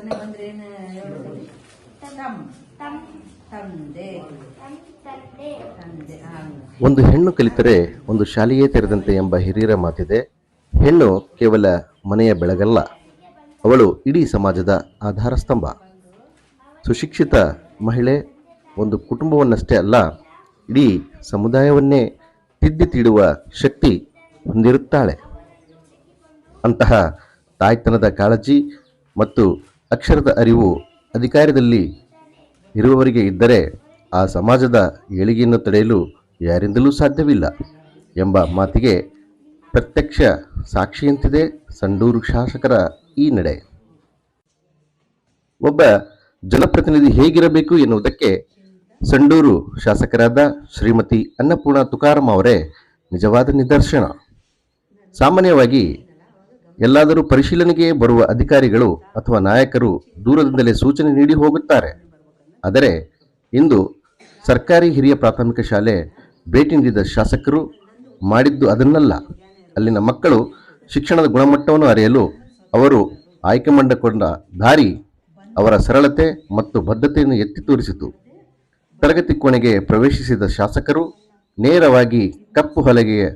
ಸೊನ್ನೆ ಬಂದ್ರೆ ಏನು ಹೇಳೋದು? ತಂದೆ. ಒಂದು ಹೆಣ್ಣು ಕಲಿತರೆ ಒಂದು ಶಾಲೆಯೇ ತೆರೆದಂತೆ ಎಂಬ ಹಿರಿಯರ ಮಾತಿದೆ. ಹೆಣ್ಣು ಕೇವಲ ಮನೆಯ ಬೆಳಗಲ್ಲ, ಅವಳು ಇಡೀ ಸಮಾಜದ ಆಧಾರ ಸ್ತಂಭ. ಸುಶಿಕ್ಷಿತ ಮಹಿಳೆ ಒಂದು ಕುಟುಂಬವನ್ನಷ್ಟೇ ಅಲ್ಲ, ಇಡೀ ಸಮುದಾಯವನ್ನೇ ತಿದ್ದಿ ತೀಡುವ ಶಕ್ತಿ ಹೊಂದಿರುತ್ತಾಳೆ. ಅಂತಹ ತಾಯ್ತನದ ಕಾಳಜಿ ಮತ್ತು ಅಕ್ಷರದ ಅರಿವು ಅಧಿಕಾರದಲ್ಲಿ ಇರುವವರಿಗೆ ಇದ್ದರೆ ಆ ಸಮಾಜದ ಏಳಿಗೆಯನ್ನು ತಡೆಯಲು ಯಾರಿಂದಲೂ ಸಾಧ್ಯವಿಲ್ಲ ಎಂಬ ಮಾತಿಗೆ ಪ್ರತ್ಯಕ್ಷ ಸಾಕ್ಷಿಯಂತಿದೆ ಸಂಡೂರು ಶಾಸಕರ ಈ ನಡೆ. ಒಬ್ಬ ಜನಪ್ರತಿನಿಧಿ ಹೇಗಿರಬೇಕು ಎನ್ನುವುದಕ್ಕೆ ಸಂಡೂರು ಶಾಸಕರಾದ ಶ್ರೀಮತಿ ಅನ್ನಪೂರ್ಣ ತುಕಾರಾಂ ಅವರೇ ನಿಜವಾದ ನಿದರ್ಶನ. ಸಾಮಾನ್ಯವಾಗಿ ಎಲ್ಲಾದರೂ ಪರಿಶೀಲನೆಗೆ ಬರುವ ಅಧಿಕಾರಿಗಳು ಅಥವಾ ನಾಯಕರು ದೂರದಿಂದಲೇ ಸೂಚನೆ ನೀಡಿ ಹೋಗುತ್ತಾರೆ. ಆದರೆ ಇಂದು ಸರ್ಕಾರಿ ಹಿರಿಯ ಪ್ರಾಥಮಿಕ ಶಾಲೆ ಭೇಟಿ ನೀಡಿದ ಶಾಸಕರು ಮಾಡಿದ್ದು ಅದನ್ನಲ್ಲ. ಅಲ್ಲಿನ ಮಕ್ಕಳು ಶಿಕ್ಷಣದ ಗುಣಮಟ್ಟವನ್ನು ಅರಿಯಲು ಅವರು ಆಯ್ಕೆ ಮಾಡಿಕೊಂಡ ದಾರಿ ಅವರ ಸರಳತೆ ಮತ್ತು ಬದ್ಧತೆಯನ್ನು ಎತ್ತಿ ತೋರಿಸಿತು. ತರಗತಿ ಕೋಣೆಗೆ ಪ್ರವೇಶಿಸಿದ ಶಾಸಕರು ನೇರವಾಗಿ ಕಪ್ಪು ಹಲಗೆಯ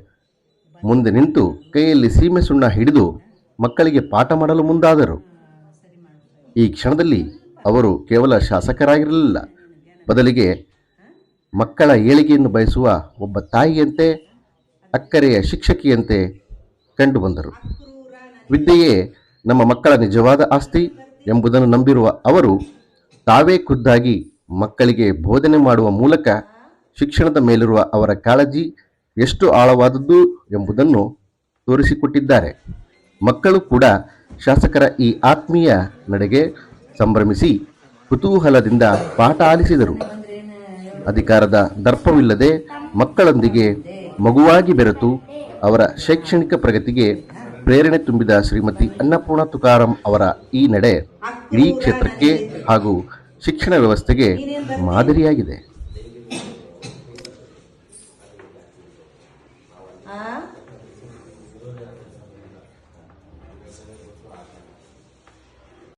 ಮುಂದೆ ನಿಂತು ಕೈಯಲ್ಲಿ ಸೀಮೆ ಸುಣ್ಣ ಹಿಡಿದು ಮಕ್ಕಳಿಗೆ ಪಾಠ ಮಾಡಲು ಮುಂದಾದರು. ಈ ಕ್ಷಣದಲ್ಲಿ ಅವರು ಕೇವಲ ಶಾಸಕರಾಗಿರಲಿಲ್ಲ, ಬದಲಿಗೆ ಮಕ್ಕಳ ಏಳಿಗೆಯನ್ನು ಬಯಸುವ ಒಬ್ಬ ತಾಯಿಯಂತೆ, ಅಕ್ಕರೆಯ ಶಿಕ್ಷಕಿಯಂತೆ ಕಂಡುಬಂದರು. ವಿದ್ಯೆಯೇ ನಮ್ಮ ಮಕ್ಕಳ ನಿಜವಾದ ಆಸ್ತಿ ಎಂಬುದನ್ನು ನಂಬಿರುವ ಅವರು ತಾವೇ ಖುದ್ದಾಗಿ ಮಕ್ಕಳಿಗೆ ಬೋಧನೆ ಮಾಡುವ ಮೂಲಕ ಶಿಕ್ಷಣದ ಮೇಲಿರುವ ಅವರ ಕಾಳಜಿ ಎಷ್ಟು ಆಳವಾದದ್ದು ಎಂಬುದನ್ನು ತೋರಿಸಿಕೊಟ್ಟಿದ್ದಾರೆ. ಮಕ್ಕಳು ಕೂಡ ಶಾಸಕರ ಈ ಆತ್ಮೀಯ ನಡೆಗೆ ಸಂಭ್ರಮಿಸಿ ಕುತೂಹಲದಿಂದ ಪಾಠ ಆಲಿಸಿದರು. ಅಧಿಕಾರದ ದರ್ಪವಿಲ್ಲದೆ ಮಕ್ಕಳೊಂದಿಗೆ ಮಗುವಾಗಿ ಬೆರೆತು ಅವರ ಶೈಕ್ಷಣಿಕ ಪ್ರಗತಿಗೆ ಪ್ರೇರಣೆ ತುಂಬಿದ ಶ್ರೀಮತಿ ಅನ್ನಪೂರ್ಣ ತುಕಾರಾಂ ಅವರ ಈ ನಡೆ ಇಡೀ ಕ್ಷೇತ್ರಕ್ಕೆ ಹಾಗೂ ಶಿಕ್ಷಣ ವ್ಯವಸ್ಥೆಗೆ ಮಾದರಿಯಾಗಿದೆ.